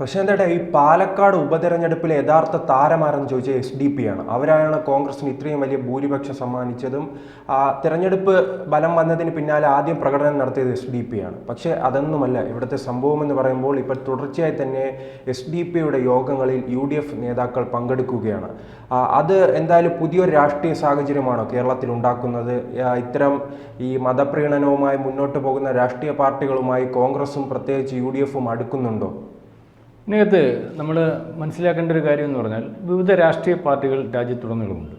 പ്രശാന്തേട്ടാ, ഈ പാലക്കാട് ഉപതെരഞ്ഞെടുപ്പിലെ യഥാർത്ഥ താരമാരെന്ന് ചോദിച്ചാൽ SDP ആണ്. അവരാണ് കോൺഗ്രസിന് ഇത്രയും വലിയ ഭൂരിപക്ഷം സമ്മാനിച്ചതും. തെരഞ്ഞെടുപ്പ് ഫലം വന്നതിന് പിന്നാലെ ആദ്യം പ്രകടനം നടത്തിയത് SDP ആണ്. പക്ഷേ അതൊന്നുമല്ല ഇവിടുത്തെ സംഭവം എന്ന് പറയുമ്പോൾ ഇപ്പോൾ തുടർച്ചയായി തന്നെ SDP യോഗങ്ങളിൽ UDF നേതാക്കൾ പങ്കെടുക്കുകയാണ്. അത് എന്തായാലും പുതിയൊരു രാഷ്ട്രീയ സാഹചര്യമാണോ കേരളത്തിൽ ഉണ്ടാക്കുന്നത്? ഇത്തരം ഈ മതപ്രീണനവുമായി മുന്നോട്ട് പോകുന്ന രാഷ്ട്രീയ പാർട്ടികളുമായി കോൺഗ്രസും പ്രത്യേകിച്ച് UDFും അടുക്കുന്നുണ്ടോ? ഇതിനകത്ത് നമ്മൾ മനസ്സിലാക്കേണ്ട ഒരു കാര്യം എന്ന് പറഞ്ഞാൽ വിവിധ രാഷ്ട്രീയ പാർട്ടികൾ രാജ്യത്തുടനീളമുണ്ട്.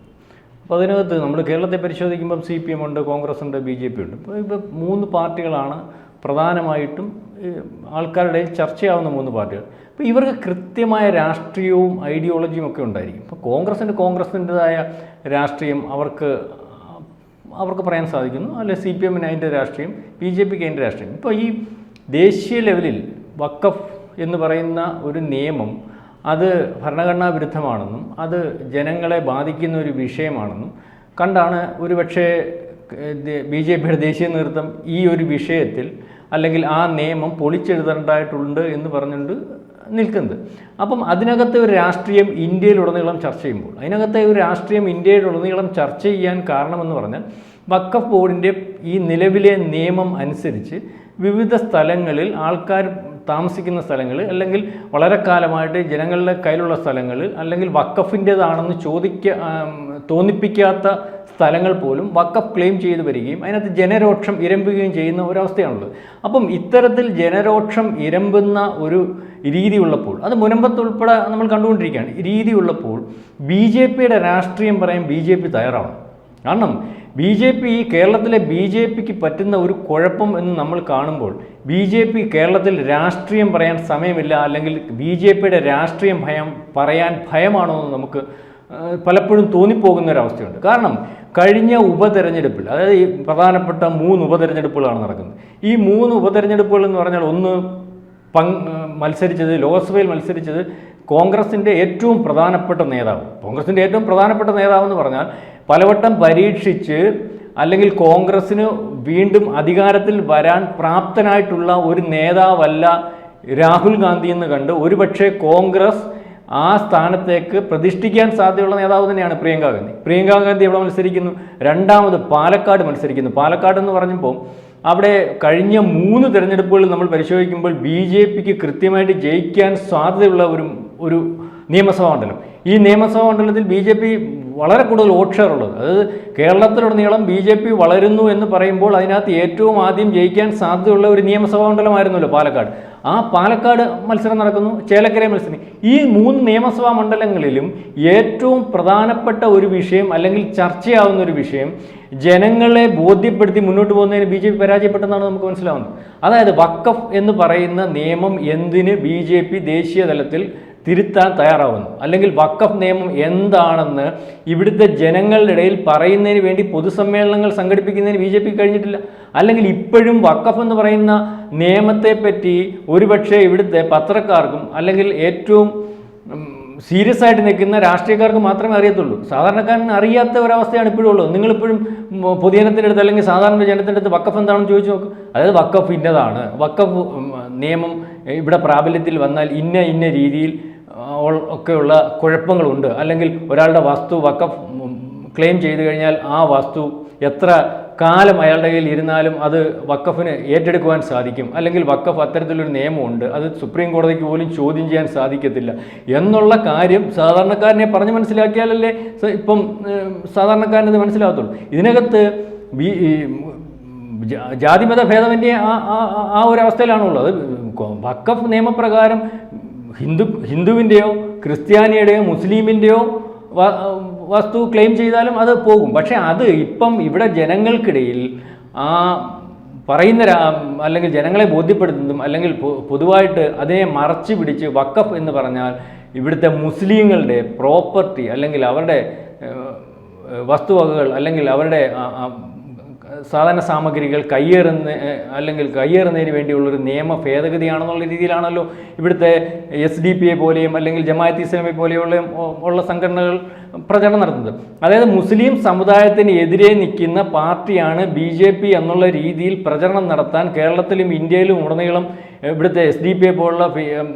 അപ്പോൾ അതിനകത്ത് നമ്മൾ കേരളത്തെ പരിശോധിക്കുമ്പം CPM ഉണ്ട്, കോൺഗ്രസ് ഉണ്ട്, BJP ഉണ്ട്. ഇപ്പോൾ 3 പാർട്ടികളാണ് പ്രധാനമായിട്ടും ആൾക്കാരുടെ ചർച്ചയാവുന്ന 3 പാർട്ടികൾ. അപ്പോൾ ഇവർക്ക് കൃത്യമായ രാഷ്ട്രീയവും ഐഡിയോളജിയും ഒക്കെ ഉണ്ടായിരിക്കും. ഇപ്പോൾ കോൺഗ്രസിൻ്റെതായ രാഷ്ട്രീയം അവർക്ക് പറയാൻ സാധിക്കുന്നു, അല്ലെ CPMന് അതിൻ്റെ രാഷ്ട്രീയം, BJPക്ക് അതിൻ്റെ രാഷ്ട്രീയം. ഇപ്പോൾ ഈ ദേശീയ ലെവലിൽ വഖഫ് എന്ന് പറയുന്ന ഒരു നിയമം അത് ഭരണഘടനാ വിരുദ്ധമാണെന്നും അത് ജനങ്ങളെ ബാധിക്കുന്ന ഒരു വിഷയമാണെന്നും കണ്ടാണ് ഒരുപക്ഷെ BJPയുടെ ദേശീയ നേതൃത്വം ഈ ഒരു വിഷയത്തിൽ അല്ലെങ്കിൽ ആ നിയമം പൊളിച്ചെഴുതേണ്ടതായിട്ടുണ്ട് എന്ന് പറഞ്ഞുകൊണ്ട് നിൽക്കുന്നത്. അപ്പം അതിനകത്തെ ഒരു രാഷ്ട്രീയം ഇന്ത്യയിലുടനീളം ചർച്ച ചെയ്യുമ്പോൾ അതിനകത്തെ ഒരു രാഷ്ട്രീയം ഇന്ത്യയിലുടനീളം ചർച്ച ചെയ്യാൻ കാരണമെന്ന് പറഞ്ഞാൽ വഖഫ് ബോർഡിൻ്റെ ഈ നിലവിലെ നിയമം അനുസരിച്ച് വിവിധ സ്ഥലങ്ങളിൽ ആൾക്കാർ താമസിക്കുന്ന സ്ഥലങ്ങളിൽ അല്ലെങ്കിൽ വളരെ കാലമായിട്ട് ജനങ്ങളുടെ കയ്യിലുള്ള സ്ഥലങ്ങളിൽ അല്ലെങ്കിൽ വഖഫിൻ്റേതാണെന്ന് തോന്നിപ്പിക്കാത്ത സ്ഥലങ്ങൾ പോലും വഖഫ് ക്ലെയിം ചെയ്ത് വരികയും അതിനകത്ത് ജനരോക്ഷം ഇരമ്പുകയും ചെയ്യുന്ന ഒരവസ്ഥയാണുള്ളത്. അപ്പം ഇത്തരത്തിൽ ജനരോക്ഷം ഇരമ്പുന്ന ഒരു രീതി ഉള്ളപ്പോൾ, അത് മുനമ്പത്തുൾപ്പെടെ നമ്മൾ കണ്ടുകൊണ്ടിരിക്കുകയാണ്, ഈ രീതി ഉള്ളപ്പോൾ BJPയുടെ രാഷ്ട്രീയം പറയാൻ BJP തയ്യാറാവണം. കാരണം കേരളത്തിലെ BJPക്ക് പറ്റുന്ന ഒരു കുഴപ്പം എന്ന് നമ്മൾ കാണുമ്പോൾ BJP കേരളത്തിൽ രാഷ്ട്രീയം പറയാൻ സമയമില്ല, അല്ലെങ്കിൽ BJPയുടെ രാഷ്ട്രീയം പറയാൻ ഭയമാണോ എന്ന് നമുക്ക് പലപ്പോഴും തോന്നിപ്പോകുന്ന ഒരവസ്ഥയുണ്ട്. കാരണം കഴിഞ്ഞ ഉപതെരഞ്ഞെടുപ്പിൽ, അതായത് ഈ പ്രധാനപ്പെട്ട 3 ഉപതെരഞ്ഞെടുപ്പുകളാണ് നടക്കുന്നത്. ഈ 3 ഉപതെരഞ്ഞെടുപ്പുകൾ എന്ന് പറഞ്ഞാൽ ഒന്ന് ലോക്സഭയിൽ മത്സരിച്ചത് കോൺഗ്രസിൻ്റെ ഏറ്റവും പ്രധാനപ്പെട്ട നേതാവ്. എന്ന് പറഞ്ഞാൽ പലവട്ടം പരീക്ഷിച്ച് അല്ലെങ്കിൽ കോൺഗ്രസ്സിന് വീണ്ടും അധികാരത്തിൽ വരാൻ പ്രാപ്തനായിട്ടുള്ള ഒരു നേതാവല്ല രാഹുൽ ഗാന്ധി എന്ന് കണ്ട് ഒരുപക്ഷെ കോൺഗ്രസ് ആ സ്ഥാനത്തേക്ക് പ്രതിഷ്ഠിക്കാൻ സാധ്യതയുള്ള നേതാവ് തന്നെയാണ് പ്രിയങ്കാ ഗാന്ധി എവിടെ മത്സരിക്കുന്നു? രണ്ടാമത് പാലക്കാട് മത്സരിക്കുന്നു. പാലക്കാട് എന്ന് പറഞ്ഞപ്പോൾ അവിടെ കഴിഞ്ഞ 3 തെരഞ്ഞെടുപ്പുകളിൽ നമ്മൾ പരിശോധിക്കുമ്പോൾ BJPക്ക് കൃത്യമായിട്ട് ജയിക്കാൻ സാധ്യതയുള്ള ഒരു നിയമസഭാ മണ്ഡലം. ഈ നിയമസഭാ മണ്ഡലത്തിൽ BJP വളരെ കൂടുതൽ വോട്ട് ഷെയർ ഉള്ളത്. അതായത് കേരളത്തിലുടനീളം BJP വളരുന്നു എന്ന് പറയുമ്പോൾ അതിനകത്ത് ഏറ്റവും ആദ്യം ജയിക്കാൻ സാധ്യതയുള്ള ഒരു നിയമസഭാ മണ്ഡലമായിരുന്നല്ലോ പാലക്കാട്. ആ പാലക്കാട് മത്സരം നടക്കുന്നു, ചേലക്കര മത്സരം. ഈ 3 നിയമസഭാ മണ്ഡലങ്ങളിലും ഏറ്റവും പ്രധാനപ്പെട്ട ഒരു വിഷയം അല്ലെങ്കിൽ ചർച്ചയാവുന്ന ഒരു വിഷയം ജനങ്ങളെ ബോധ്യപ്പെടുത്തി മുന്നോട്ട് പോകുന്നതിന് BJP പരാജയപ്പെട്ടെന്നാണ് നമുക്ക് മനസ്സിലാവുന്നത്. അതായത് വഖഫ് എന്ന് പറയുന്ന നിയമം എന്തിന് BJP ദേശീയ തലത്തിൽ തിരുത്താൻ തയ്യാറാവുന്നു, അല്ലെങ്കിൽ വഖഫ് നിയമം എന്താണെന്ന് ഇവിടുത്തെ ജനങ്ങളുടെ ഇടയിൽ പറയുന്നതിന് വേണ്ടി പൊതുസമ്മേളനങ്ങൾ സംഘടിപ്പിക്കുന്നതിന് BJP കഴിഞ്ഞിട്ടില്ല. അല്ലെങ്കിൽ ഇപ്പോഴും വഖഫ് എന്ന് പറയുന്ന നിയമത്തെപ്പറ്റി ഒരുപക്ഷെ ഇവിടുത്തെ പത്രക്കാർക്കും അല്ലെങ്കിൽ ഏറ്റവും സീരിയസ് ആയിട്ട് നിൽക്കുന്ന രാഷ്ട്രീയക്കാർക്ക് മാത്രമേ അറിയത്തുള്ളൂ. സാധാരണക്കാരന് അറിയാത്ത ഒരവസ്ഥയാണ് ഇപ്പോഴും ഉള്ളത്. നിങ്ങളിപ്പോഴും പൊതുജനത്തിൻ്റെ അടുത്ത് അല്ലെങ്കിൽ സാധാരണ ജനത്തിൻ്റെ അടുത്ത് വഖഫ് എന്താണെന്ന് ചോദിച്ചു നോക്ക്. അതായത് വഖഫ് ഇന്നതാണ്, വഖഫ് നിയമം ഇവിടെ പ്രാബല്യത്തിൽ വന്നാൽ ഇന്ന രീതിയിൽ ഒക്കെയുള്ള കുഴപ്പങ്ങളുണ്ട്, അല്ലെങ്കിൽ ഒരാളുടെ വസ്തു വഖഫ് ക്ലെയിം ചെയ്തു കഴിഞ്ഞാൽ ആ വസ്തു എത്ര കാലം അയാളുടെ കയ്യിൽ ഇരുന്നാലും അത് വഖഫിന് ഏറ്റെടുക്കുവാൻ സാധിക്കും, അല്ലെങ്കിൽ വഖഫ് അത്തരത്തിലൊരു നിയമമുണ്ട്, അത് സുപ്രീം കോടതിക്ക് പോലും ചോദ്യം ചെയ്യാൻ സാധിക്കത്തില്ല എന്നുള്ള കാര്യം സാധാരണക്കാരനെ പറഞ്ഞ് മനസ്സിലാക്കിയാലല്ലേ ഇപ്പം സാധാരണക്കാരനത് മനസ്സിലാകത്തുള്ളൂ. ഇതിനകത്ത് ജാതിമത ഭേദമന്യേ ആ ഒരു അവസ്ഥയിലാണുള്ളത്. വഖഫ് നിയമപ്രകാരം ഹിന്ദുവിൻ്റെയോ ക്രിസ്ത്യാനിയുടെയോ മുസ്ലിമിൻ്റെയോ വസ്തു ക്ലെയിം ചെയ്താലും അത് പോകും. പക്ഷേ അത് ഇപ്പം ഇവിടെ ജനങ്ങൾക്കിടയിൽ പറയുന്ന അല്ലെങ്കിൽ ജനങ്ങളെ ബോധ്യപ്പെടുത്തുന്നതും അല്ലെങ്കിൽ പൊതുവായിട്ട് അതിനെ മറച്ചു പിടിച്ച് വഖഫ് എന്ന് പറഞ്ഞാൽ ഇവിടുത്തെ മുസ്ലിങ്ങളുടെ പ്രോപ്പർട്ടി അല്ലെങ്കിൽ അവരുടെ വസ്തുവകകൾ അല്ലെങ്കിൽ അവരുടെ സാധന സാമഗ്രികൾ കയ്യേറുന്നതിന് വേണ്ടിയുള്ളൊരു നിയമ ഭേദഗതിയാണെന്നുള്ള രീതിയിലാണല്ലോ ഇവിടുത്തെ SDP പോലെയും അല്ലെങ്കിൽ ജമാഅത്ത് ഇസ്ലാമി പോലെയുള്ള സംഘടനകൾ പ്രചരണം നടത്തുന്നത്. അതായത് മുസ്ലിം സമുദായത്തിന് എതിരെ നിൽക്കുന്ന പാർട്ടിയാണ് BJP എന്നുള്ള രീതിയിൽ പ്രചരണം നടത്താൻ കേരളത്തിലും ഇന്ത്യയിലും ഉടനീളം ഇവിടുത്തെ SDP പോലുള്ള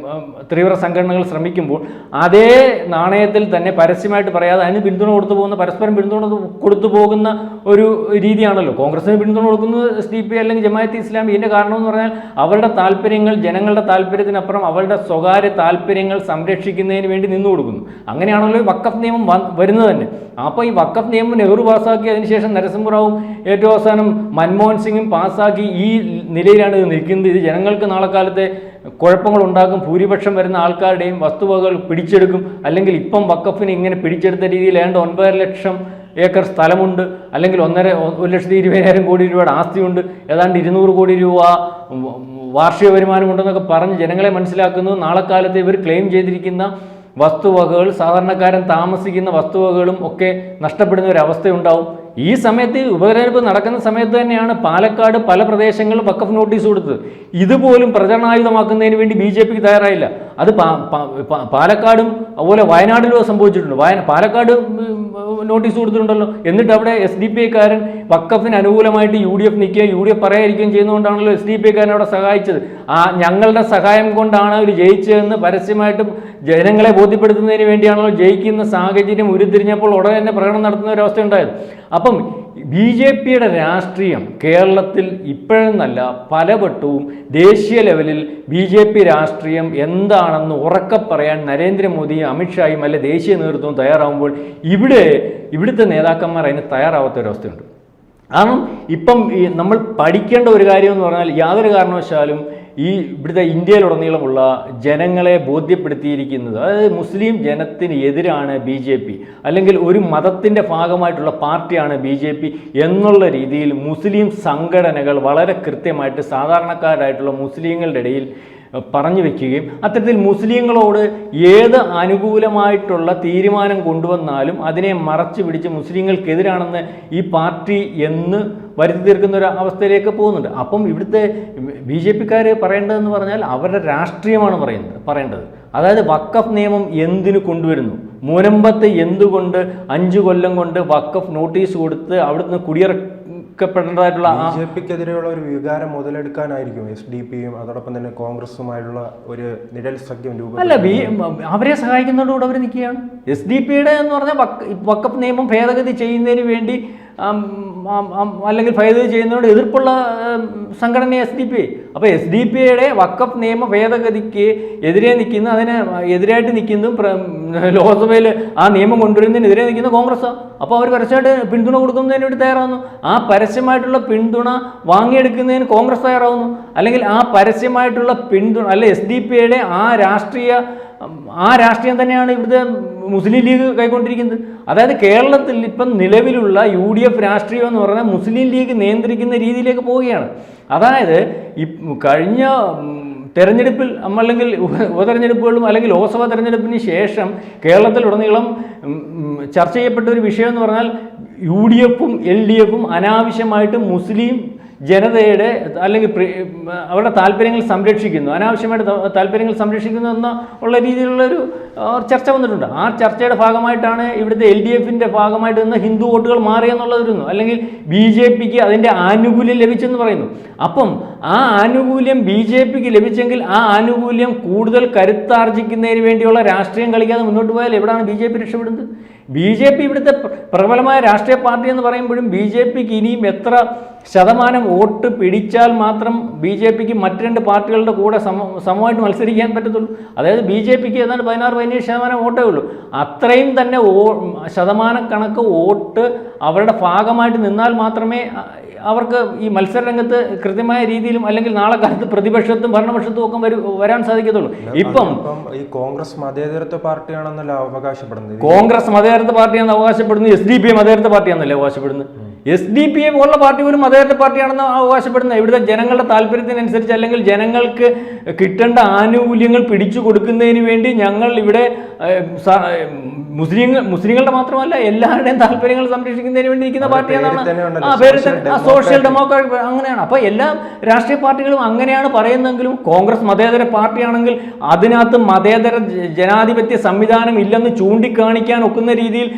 തീവ്ര സംഘടനകൾ ശ്രമിക്കുമ്പോൾ അതേ നാണയത്തിൽ തന്നെ പരസ്യമായിട്ട് പറയാതെ അതിന് പിന്തുണ കൊടുത്തു പോകുന്ന, പരസ്പരം പിന്തുണ കൊടുത്തു പോകുന്ന ഒരു രീതിയാണല്ലോ. കോൺഗ്രസിന് പിന്തുണ കൊടുക്കുന്നത് SDP അല്ലെങ്കിൽ ജമാഅത്തെ ഇസ്ലാമി. ഇതിൻ്റെ കാരണം എന്ന് പറഞ്ഞാൽ അവരുടെ താല്പര്യങ്ങൾ, ജനങ്ങളുടെ താല്പര്യത്തിനപ്പുറം അവരുടെ സ്വകാര്യ താല്പര്യങ്ങൾ സംരക്ഷിക്കുന്നതിന് വേണ്ടി നിന്നു കൊടുക്കുന്നു. അങ്ങനെയാണല്ലോ വഖഫ് നിയമം വരുന്നത് തന്നെ. അപ്പോൾ ഈ വഖഫ് നിയമം നെഹ്റു പാസ്സാക്കി, അതിനുശേഷം നരസിംഹറാവും ഏറ്റവും അവസാനം മൻമോഹൻ സിംഗും പാസ്സാക്കി ഈ നിലയിലാണ് ഇത് നിൽക്കുന്നത്. ഇത് ജനങ്ങൾക്ക് നാളെ കാലത്തെ കുഴപ്പങ്ങളുണ്ടാക്കും. ഭൂരിപക്ഷം വരുന്ന ആൾക്കാരുടെയും വസ്തുവകകൾ പിടിച്ചെടുക്കും. അല്ലെങ്കിൽ ഇപ്പം വഖഫിന് ഇങ്ങനെ പിടിച്ചെടുത്ത രീതിയിൽ ഏതാണ്ട് 9 ലക്ഷം ഏക്കർ സ്ഥലമുണ്ട്, അല്ലെങ്കിൽ 1,20,000 കോടി രൂപയുടെ ആസ്തിയുണ്ട്, ഏതാണ്ട് 200 കോടി രൂപ വാർഷിക വരുമാനമുണ്ടെന്നൊക്കെ പറഞ്ഞ് ജനങ്ങളെ മനസ്സിലാക്കുന്നു. നാളെ കാലത്ത് ഇവർ ക്ലെയിം ചെയ്തിരിക്കുന്ന വസ്തുവകകൾ, സാധാരണക്കാരൻ താമസിക്കുന്ന വസ്തുവകകളും ഒക്കെ നഷ്ടപ്പെടുന്ന ഒരു അവസ്ഥയുണ്ടാവും. ഈ സമയത്ത് ഉപതെരഞ്ഞെടുപ്പ് നടക്കുന്ന സമയത്ത് തന്നെയാണ് പാലക്കാട് പല പ്രദേശങ്ങളിലും വഖഫ് നോട്ടീസ് കൊടുത്തത്. ഇതുപോലും പ്രചരണായുധമാക്കുന്നതിന് വേണ്ടി BJPക്ക് തയ്യാറായില്ല. അത് പാലക്കാടും അതുപോലെ വയനാട്ടിലും സംഭവിച്ചിട്ടുണ്ട്. പാലക്കാട് നോട്ടീസ് കൊടുത്തിട്ടുണ്ടല്ലോ. എന്നിട്ട് അവിടെ SDPIക്കാരൻ വഖഫിന് അനുകൂലമായിട്ട് UDF നിൽക്കുകയും UDF പറയാതിരിക്കുകയും ചെയ്യുന്നതുകൊണ്ടാണല്ലോ SDPIക്കാരൻ അവിടെ സഹായിച്ചത്. ഞങ്ങളുടെ സഹായം കൊണ്ടാണ് അവർ ജയിച്ചതെന്ന് പരസ്യമായിട്ട് ജനങ്ങളെ ബോധ്യപ്പെടുത്തുന്നതിന് വേണ്ടിയാണല്ലോ ജയിക്കുന്ന സാഹചര്യം ഉരുത്തിരിഞ്ഞപ്പോൾ ഉടനെ തന്നെ പ്രകടനം നടത്തുന്ന ഒരവസ്ഥ ഉണ്ടായത്. അപ്പം BJPയുടെ രാഷ്ട്രീയം കേരളത്തിൽ ഇപ്പോഴെന്നല്ല പലവട്ടവും ദേശീയ ലെവലിൽ BJP രാഷ്ട്രീയം എന്താണെന്ന് ഉറക്കെ പറയാൻ നരേന്ദ്രമോദിയും അമിത്ഷായും അല്ലെ ദേശീയ നേതൃത്വവും തയ്യാറാവുമ്പോൾ ഇവിടുത്തെ നേതാക്കന്മാർ അതിന് തയ്യാറാവാത്ത ഒരവസ്ഥയുണ്ട്. കാരണം ഇപ്പം നമ്മൾ പഠിക്കേണ്ട ഒരു കാര്യം എന്ന് പറഞ്ഞാൽ യാതൊരു കാരണവശാലും ഇവിടുത്തെ ഇന്ത്യയിലുടനീളമുള്ള ജനങ്ങളെ ബോധ്യപ്പെടുത്തിയിരിക്കുന്നത്, അതായത് മുസ്ലിം ജനത്തിന് എതിരാണ് BJP, അല്ലെങ്കിൽ ഒരു മതത്തിൻ്റെ ഭാഗമായിട്ടുള്ള പാർട്ടിയാണ് BJP എന്നുള്ള രീതിയിൽ മുസ്ലിം സംഘടനകൾ വളരെ കൃത്യമായിട്ട് സാധാരണക്കാരായിട്ടുള്ള മുസ്ലിങ്ങളുടെ ഇടയിൽ പറഞ്ഞു വയ്ക്കുകയും അത്തരത്തിൽ മുസ്ലിങ്ങളോട് ഏത് അനുകൂലമായിട്ടുള്ള തീരുമാനം കൊണ്ടുവന്നാലും അതിനെ മറച്ചു പിടിച്ച് മുസ്ലിങ്ങൾക്കെതിരാണെന്ന് ഈ പാർട്ടി എന്ന് വരുത്തി തീർക്കുന്ന ഒരു അവസ്ഥയിലേക്ക് പോകുന്നുണ്ട്. അപ്പം ഇവിടുത്തെ BJPക്കാർ പറയേണ്ടതെന്ന് പറഞ്ഞാൽ അവരുടെ രാഷ്ട്രീയമാണ് പറയേണ്ടത്. അതായത് വഖഫ് നിയമം എന്തിനു കൊണ്ടുവരുന്നു, മുനമ്പത്ത് എന്തുകൊണ്ട് 5 കൊല്ലം കൊണ്ട് വഖഫ് നോട്ടീസ് കൊടുത്ത് അവിടുന്ന് കുടിയിറക്കപ്പെടേണ്ടതായിട്ടുള്ള BJPക്കെതിരെയുള്ള ഒരു വികാരം മുതലെടുക്കാനായിരിക്കും SDP-യും അതോടൊപ്പം തന്നെ കോൺഗ്രസുമായുള്ള ഒരു നിഴൽ സഖ്യം അല്ല, അവരെ സഹായിക്കുന്നതോടുകൂടെ അവർ നിൽക്കുകയാണ്. SDP-യുടെ എന്ന് പറഞ്ഞാൽ വഖഫ് നിയമം ഭേദഗതി ചെയ്യുന്നതിന് വേണ്ടി അല്ലെങ്കിൽ ഭേദഗതി ചെയ്യുന്നതോട് എതിർപ്പുള്ള സംഘടന SDP. അപ്പോൾ SDP-യുടെ വഖഫ് നിയമ ഭേദഗതിക്ക് എതിരെ നിൽക്കുന്ന, അതിന് എതിരായിട്ട് നിൽക്കുന്നതും ലോക്സഭയിൽ ആ നിയമം കൊണ്ടുവരുന്നതിനെതിരെ നിൽക്കുന്ന കോൺഗ്രസ്സാണ്. അപ്പോൾ അവർ പരസ്യമായിട്ട് പിന്തുണ കൊടുക്കുന്നതിന് വേണ്ടി തയ്യാറാവുന്നു. ആ പരസ്യമായിട്ടുള്ള പിന്തുണ വാങ്ങിയെടുക്കുന്നതിന് കോൺഗ്രസ് തയ്യാറാവുന്നു. അല്ലെങ്കിൽ ആ പരസ്യമായിട്ടുള്ള പിന്തുണ അല്ലെ SDP-യുടെ ആ രാഷ്ട്രീയം തന്നെയാണ് ഇവിടുത്തെ മുസ്ലിം ലീഗ് കൈക്കൊണ്ടിരിക്കുന്നത്. അതായത് കേരളത്തിൽ ഇപ്പം നിലവിലുള്ള UDF രാഷ്ട്രീയം എന്ന് പറഞ്ഞാൽ മുസ്ലിം ലീഗ് നിയന്ത്രിക്കുന്ന രീതിയിലേക്ക് പോവുകയാണ്. അതായത് കഴിഞ്ഞ തെരഞ്ഞെടുപ്പിൽ അല്ലെങ്കിൽ ഉപതെരഞ്ഞെടുപ്പുകളും അല്ലെങ്കിൽ ലോക്സഭാ തെരഞ്ഞെടുപ്പിന് ശേഷം കേരളത്തിലുടനീളം ചർച്ച ചെയ്യപ്പെട്ട ഒരു വിഷയം എന്ന് പറഞ്ഞാൽ UDF-ഉം LDF-ഉം അനാവശ്യമായിട്ട് മുസ്ലിം ജനതയുടെ അല്ലെങ്കിൽ അവരുടെ താല്പര്യങ്ങൾ സംരക്ഷിക്കുന്നു, അനാവശ്യമായിട്ട് താല്പര്യങ്ങൾ സംരക്ഷിക്കുന്നു ഉള്ള രീതിയിലുള്ളൊരു ചർച്ച വന്നിട്ടുണ്ട്. ആ ചർച്ചയുടെ ഭാഗമായിട്ടാണ് ഇവിടുത്തെ LDF-ന്റെ ഭാഗമായിട്ട് നിന്ന് ഹിന്ദു വോട്ടുകൾ മാറിയെന്നുള്ളതൊരുന്നു, അല്ലെങ്കിൽ BJPക്ക് അതിൻ്റെ ആനുകൂല്യം ലഭിച്ചെന്ന് പറയുന്നു. അപ്പം ആ ആനുകൂല്യം BJPക്ക് ലഭിച്ചെങ്കിൽ ആ ആനുകൂല്യം കൂടുതൽ കരുത്താർജിക്കുന്നതിന് വേണ്ടിയുള്ള രാഷ്ട്രീയം കളിക്കാതെ മുന്നോട്ട് പോയാൽ എവിടെയാണ് BJP രക്ഷപ്പെടുന്നത്? BJP ഇവിടുത്തെ പ്രബലമായ രാഷ്ട്രീയ പാർട്ടി എന്ന് പറയുമ്പോഴും BJPക്ക് ഇനിയും എത്ര ശതമാനം വോട്ട് പിടിച്ചാൽ മാത്രം BJPക്ക് മറ്റ് 2 പാർട്ടികളുടെ കൂടെ സമമായിട്ട് മത്സരിക്കാൻ പറ്റത്തുള്ളൂ. അതായത് BJPക്ക് ഏതാണ്ട് 16-17% വോട്ടേ ഉള്ളൂ. അത്രയും തന്നെ ശതമാനക്കണക്ക് വോട്ട് അവരുടെ ഭാഗമായിട്ട് നിന്നാൽ മാത്രമേ അവർക്ക് ഈ മത്സരരംഗത്ത് കൃത്യമായ രീതിയിലും അല്ലെങ്കിൽ നാളെ കാലത്ത് പ്രതിപക്ഷത്തും ഭരണപക്ഷത്തും ഒക്കെ വരാൻ സാധിക്കത്തുള്ളൂ. ഇപ്പം ഈ കോൺഗ്രസ് മതേതരത്വ പാർട്ടിയാണെന്നല്ല അവകാശപ്പെടുന്നത്. കോൺഗ്രസ് മതേതരത്വ പാർട്ടിയാണെന്ന് അവകാശപ്പെടുന്നത്. SDP മതേതരത്വ പാർട്ടിയാണെന്നല്ലേ അവകാശപ്പെടുന്നത്. SDP പോലുള്ള പാർട്ടി പോലും മതേതര പാർട്ടിയാണെന്ന് അവകാശപ്പെടുന്നത്. ഇവിടുത്തെ ജനങ്ങളുടെ താല്പര്യത്തിനനുസരിച്ച് അല്ലെങ്കിൽ ജനങ്ങൾക്ക് കിട്ടേണ്ട ആനുകൂല്യങ്ങൾ പിടിച്ചു കൊടുക്കുന്നതിന് വേണ്ടി ഞങ്ങൾ ഇവിടെ മുസ്ലിങ്ങളുടെ മാത്രമല്ല എല്ലാവരുടെയും താല്പര്യങ്ങൾ സംരക്ഷിക്കുന്നതിന് വേണ്ടി നിൽക്കുന്ന പാർട്ടിയാണ് സോഷ്യൽ ഡെമോക്രാറ്റ്. അങ്ങനെയാണ്. അപ്പോൾ എല്ലാ രാഷ്ട്രീയ പാർട്ടികളും അങ്ങനെയാണ് പറയുന്നതെങ്കിലും കോൺഗ്രസ് മതേതര പാർട്ടിയാണെങ്കിൽ അതിനകത്ത് മതേതര ജനാധിപത്യ സംവിധാനം ഇല്ലെന്ന് ചൂണ്ടിക്കാണിക്കാൻ ഒക്കുന്ന രീതിയിൽ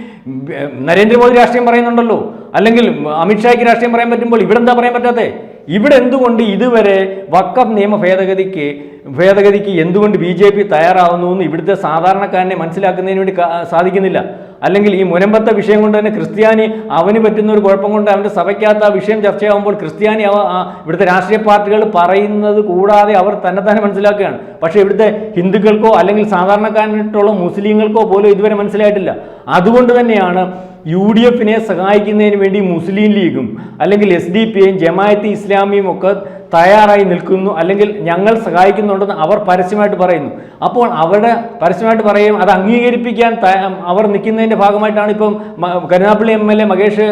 നരേന്ദ്രമോദി രാഷ്ട്രീയം പറയുന്നുണ്ടല്ലോ, അല്ലെങ്കിൽ അമിത്ഷായ്ക്ക് രാഷ്ട്രീയം പറയാൻ പറ്റുമ്പോൾ ഇവിടെ എന്താ പറയാൻ പറ്റാത്തേ? ഇവിടെ എന്തുകൊണ്ട് ഇതുവരെ വഖഫ് നിയമ ഭേദഗതിക്ക് എന്തുകൊണ്ട് BJP തയ്യാറാവുന്നു എന്ന് ഇവിടുത്തെ സാധാരണക്കാരനെ മനസ്സിലാക്കുന്നതിന് വേണ്ടി സാധിക്കുന്നില്ല. അല്ലെങ്കിൽ ഈ മുനമ്പത്തെ വിഷയം കൊണ്ട് തന്നെ ക്രിസ്ത്യാനി അവന് പറ്റുന്ന ഒരു കുഴപ്പം കൊണ്ട് അവൻ്റെ സഭയ്ക്കകത്ത് ആ വിഷയം ചർച്ചയാകുമ്പോൾ ക്രിസ്ത്യാനി ഇവിടുത്തെ രാഷ്ട്രീയ പാർട്ടികൾ പറയുന്നത് കൂടാതെ അവർ തന്നെ മനസ്സിലാക്കുകയാണ്. പക്ഷേ ഇവിടുത്തെ ഹിന്ദുക്കൾക്കോ അല്ലെങ്കിൽ സാധാരണക്കാരനായിട്ടുള്ള മുസ്ലിങ്ങൾക്കോ പോലും ഇതുവരെ മനസ്സിലായിട്ടില്ല. അതുകൊണ്ട് തന്നെയാണ് UDFനെ സഹായിക്കുന്നതിന് വേണ്ടി മുസ്ലിം ലീഗും അല്ലെങ്കിൽ SDPയും ജമാഅത്തെ ഇസ്ലാമിയും ഒക്കെ തയ്യാറായി നിൽക്കുന്നു, അല്ലെങ്കിൽ ഞങ്ങൾ സഹായിക്കുന്നുണ്ടെന്ന് അവർ പരസ്യമായിട്ട് പറയുന്നു. അപ്പോൾ അവരുടെ പരസ്യമായിട്ട് പറയും, അത് അംഗീകരിപ്പിക്കാൻ അവർ നിൽക്കുന്നതിൻ്റെ ഭാഗമായിട്ടാണ് ഇപ്പം കരുനാഗപ്പള്ളി MLA മകേഷ്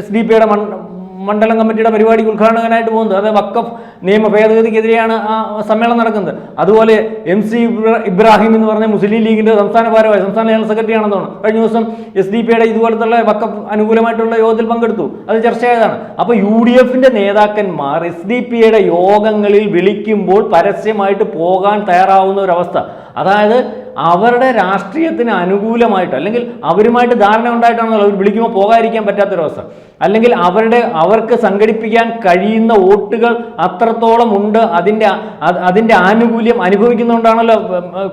SDPയുടെ മണ്ഡലം കമ്മിറ്റിയുടെ പരിപാടിക്ക് ഉദ്ഘാടകനായിട്ട് പോകുന്നത്. അത് വഖഫ് നിയമ ഭേദഗതിക്കെതിരെയാണ് ആ സമ്മേളനം നടക്കുന്നത്. അതുപോലെ MC ഇബ്രാഹിം എന്ന് പറഞ്ഞ മുസ്ലിം ലീഗിൻ്റെ സംസ്ഥാന ജനറൽ സെക്രട്ടറി ആണെന്ന് തോന്നുന്നു. കഴിഞ്ഞ ദിവസം SDPയുടെ ഇതുപോലത്തുള്ള വഖഫ് അനുകൂലമായിട്ടുള്ള യോഗത്തിൽ പങ്കെടുത്തു, അത് ചർച്ചയായതാണ്. അപ്പോൾ UDFന്റെ നേതാക്കന്മാർ SDPയുടെ യോഗങ്ങളിൽ വിളിക്കുമ്പോൾ പരസ്യമായിട്ട് പോകാൻ തയ്യാറാവുന്ന ഒരവസ്ഥ, അതായത് അവരുടെ രാഷ്ട്രീയത്തിന് അനുകൂലമായിട്ട് അല്ലെങ്കിൽ അവരുമായിട്ട് ധാരണ ഉണ്ടായിട്ടാണല്ലോ അവർ വിളിക്കുമ്പോൾ പോകാതിരിക്കാൻ പറ്റാത്തൊരവസ്ഥ, അല്ലെങ്കിൽ അവർക്ക് സംഘടിപ്പിക്കാൻ കഴിയുന്ന വോട്ടുകൾ അത്രത്തോളം ഉണ്ട്, അതിൻ്റെ ആനുകൂല്യം അനുഭവിക്കുന്നതുകൊണ്ടാണല്ലോ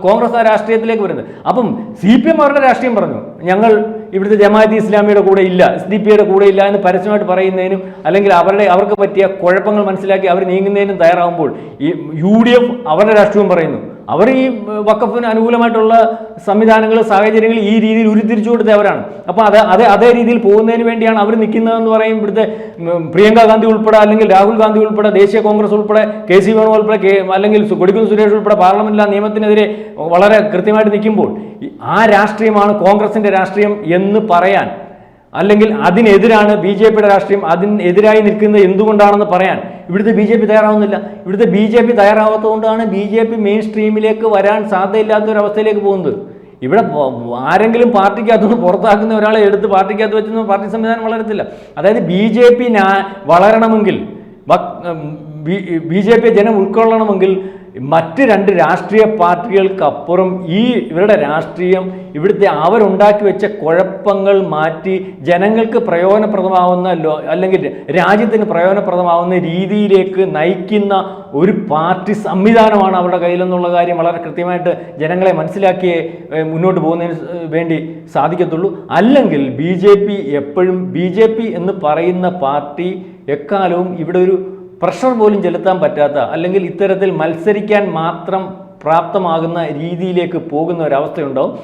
കോൺഗ്രസ് ആ രാഷ്ട്രീയത്തിലേക്ക് വരുന്നത്. അപ്പം CPM അവരുടെ രാഷ്ട്രീയം പറഞ്ഞു, ഞങ്ങൾ ഇവിടുത്തെ ജമാഅത്തെ ഇസ്ലാമിയുടെ കൂടെ ഇല്ല, SDPയുടെ കൂടെ ഇല്ല എന്ന് പരസ്യമായിട്ട് പറയുന്നതിനും അല്ലെങ്കിൽ അവർക്ക് പറ്റിയ കുഴപ്പങ്ങൾ മനസ്സിലാക്കി അവർ നീങ്ങുന്നതിനും തയ്യാറാവുമ്പോൾ ഈ UDF അവരുടെ രാഷ്ട്രീയം പറയുന്നു. അവർ ഈ വഖഫിന് അനുകൂലമായിട്ടുള്ള സംവിധാനങ്ങൾ സാഹചര്യങ്ങൾ ഈ രീതിയിൽ ഉരുത്തിരിച്ചു കൊടുത്തവരാണ്. അപ്പോൾ അതേ രീതിയിൽ പോകുന്നതിന് വേണ്ടിയാണ് അവർ നിൽക്കുന്നതെന്ന് പറയും. ഇവിടുത്തെ പ്രിയങ്ക ഗാന്ധി ഉൾപ്പെടെ അല്ലെങ്കിൽ രാഹുൽ ഗാന്ധി ഉൾപ്പെടെ ദേശീയ കോൺഗ്രസ് ഉൾപ്പെടെ KC വേണു ഉൾപ്പെടെ അല്ലെങ്കിൽ കൊടിക്കുന്നിൽ സുരേഷ് ഉൾപ്പെടെ പാർലമെന്റിലെ നിയമത്തിനെതിരെ വളരെ കൃത്യമായിട്ട് നിൽക്കുമ്പോൾ ആ രാഷ്ട്രീയമാണ് കോൺഗ്രസിന്റെ രാഷ്ട്രീയം എന്ന് പറയാൻ, അല്ലെങ്കിൽ അതിനെതിരാണ് BJPയുടെ രാഷ്ട്രീയം, അതിനെതിരായി നിൽക്കുന്നത് എന്തുകൊണ്ടാണെന്ന് പറയാൻ ഇവിടുത്തെ BJP തയ്യാറാവുന്നില്ല. ഇവിടുത്തെ BJP തയ്യാറാവാത്തതുകൊണ്ടാണ് BJP മെയിൻ സ്ട്രീമിലേക്ക് വരാൻ സാധ്യതയില്ലാത്തൊരവസ്ഥയിലേക്ക് പോകുന്നത്. ഇവിടെ ആരെങ്കിലും പാർട്ടിക്കകത്തുനിന്ന് പുറത്താക്കുന്ന ഒരാളെ എടുത്ത് പാർട്ടിക്കകത്ത് വെച്ചൊന്നും പാർട്ടി സംവിധാനം വളരത്തില്ല. അതായത് BJP വളരണമെങ്കിൽ, BJP ജനം ഉൾക്കൊള്ളണമെങ്കിൽ മറ്റ് രണ്ട് രാഷ്ട്രീയ പാർട്ടികൾക്കപ്പുറം ഇവരുടെ രാഷ്ട്രീയം ഇവിടുത്തെ അവരുണ്ടാക്കി വെച്ച കുഴപ്പങ്ങൾ മാറ്റി ജനങ്ങൾക്ക് പ്രയോജനപ്രദമാവുന്ന അല്ലെങ്കിൽ രാജ്യത്തിന് പ്രയോജനപ്രദമാവുന്ന രീതിയിലേക്ക് നയിക്കുന്ന ഒരു പാർട്ടി സംവിധാനമാണ് അവരുടെ കയ്യിലെന്നുള്ള കാര്യം വളരെ കൃത്യമായിട്ട് ജനങ്ങളെ മനസ്സിലാക്കിയേ മുന്നോട്ട് പോകുന്നതിന് വേണ്ടി സാധിക്കത്തുള്ളൂ. അല്ലെങ്കിൽ BJP എന്ന് പറയുന്ന പാർട്ടി എക്കാലവും ഇവിടെ ഒരു പ്രഷർ പോലും ചെലുത്താൻ പറ്റാത്ത അല്ലെങ്കിൽ ഇത്തരത്തിൽ മത്സരിക്കാൻ മാത്രം പ്രാപ്തമാകുന്ന രീതിയിലേക്ക് പോകുന്ന ഒരവസ്ഥയുണ്ടാവും.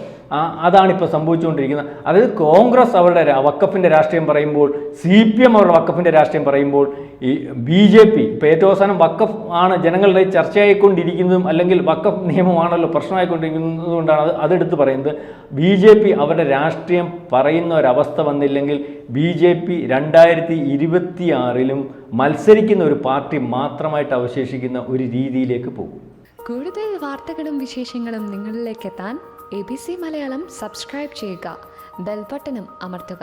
അതാണിപ്പോൾ സംഭവിച്ചുകൊണ്ടിരിക്കുന്നത്. അതായത് കോൺഗ്രസ് അവരുടെ വഖഫിൻ്റെ രാഷ്ട്രീയം പറയുമ്പോൾ, CPM അവരുടെ വഖഫിൻ്റെ രാഷ്ട്രീയം പറയുമ്പോൾ, ഈ BJP ഇപ്പോൾ ഏറ്റവും അവസാനം വഖഫ് ആണ് ജനങ്ങളുടെ ചർച്ചയായിക്കൊണ്ടിരിക്കുന്നതും അല്ലെങ്കിൽ വഖഫ് നിയമമാണല്ലോ പ്രശ്നമായിക്കൊണ്ടിരിക്കുന്നത് കൊണ്ടാണ് അതെടുത്ത് പറയുന്നത്. BJP അവരുടെ രാഷ്ട്രീയം പറയുന്ന ഒരവസ്ഥ വന്നില്ലെങ്കിൽ BJP 2026 മത്സരിക്കുന്ന ഒരു പാർട്ടി മാത്രമായിട്ട് അവശേഷിക്കുന്ന ഒരു രീതിയിലേക്ക് പോകും. കൂടുതൽ വാർത്തകളും വിശേഷങ്ങളും നിങ്ങളിലേക്ക് എത്താൻ ABC മലയാളം സബ്സ്ക്രൈബ് ചെയ്യുക, ബെൽ ബട്ടണും അമർത്തുക.